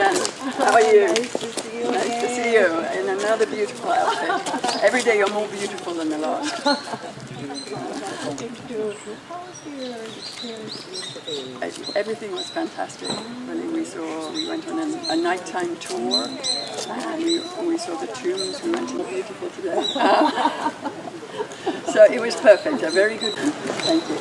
Joanne. How are you? Nice to see you. Nice to see you in another beautiful outfit. Every day you're more beautiful than the last. Everything was fantastic. Really, we went on a nighttime tour, and we saw the tombs. We went to beautiful today. So it was perfect. A very good. Thank you.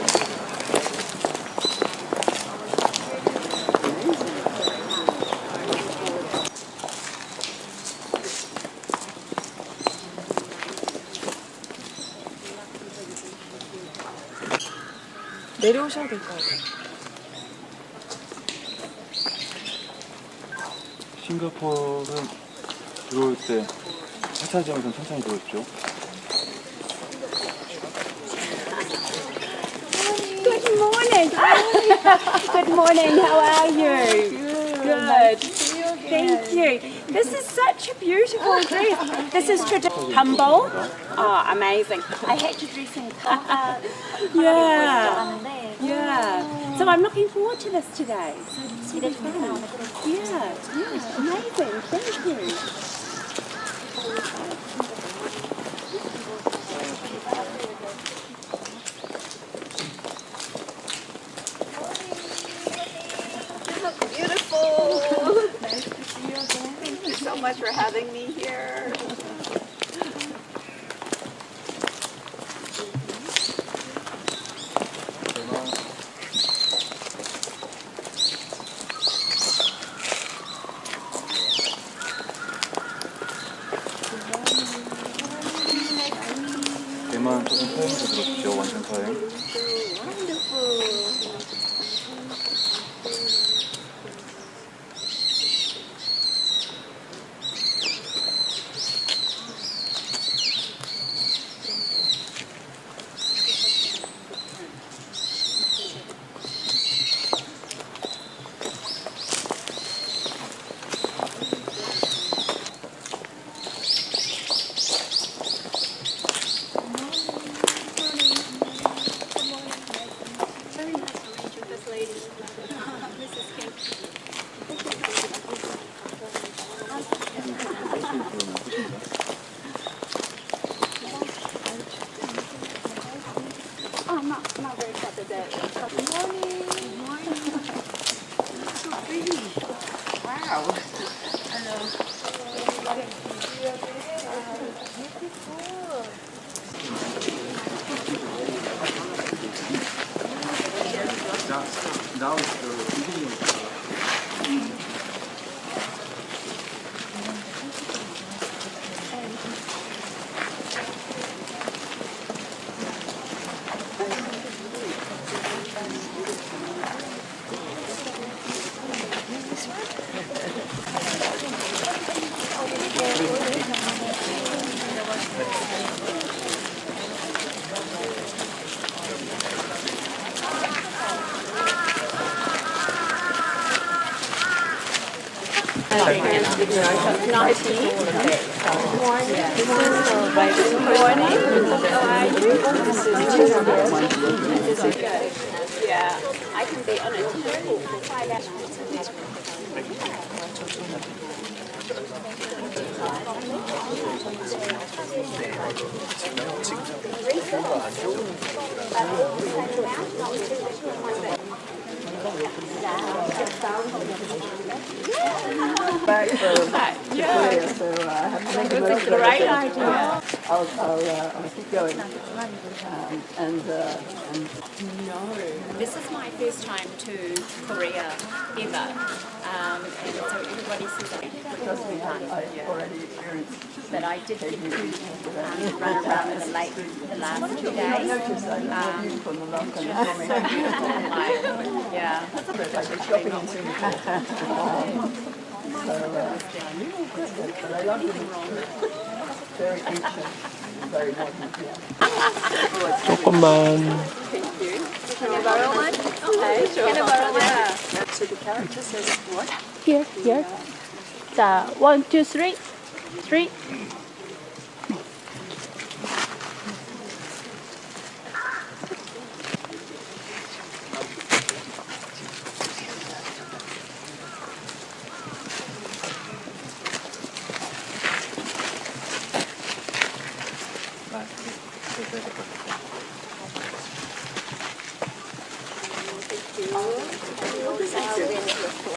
내려오셔야 될 것 같아요. 싱가포르는 들어올 때 하차장에서 천천히 들어오십시오. Good morning. Good morning. How are you? Good. Thank you. This is such a beautiful dress. This is humble. Oh, amazing. I had to dress in colour. Yeah. So I'm looking forward to this today. So it's fun. Yeah. Amazing. Thank you. Beautiful. Nice to see you again. Thank you so much for having me here. 대만 조금 서행해서 들어오십시오. 완전 서행. I'm not very happy with that. Good morning. Good morning. So pretty. Wow. Hello. Now it's the beginning of Yeah, I can be on a tour for 5 hours. Back for Korea, so I have to make a That's a great idea. I'll keep going. This is my first time to Korea ever, and so everybody says Trust me, I already experienced. but I did get to run around in the lake the last 2 days. Notice I'm more beautiful in the last time. Yeah. Like shopping in Singapore. But I love it. Very ancient, very modern. 조금만. Thank you. Can I borrow one? Okay, sure. Can I borrow one? So the character says what? Here. 자, 1, 2, 3. 3. 해야 될 것 같아요.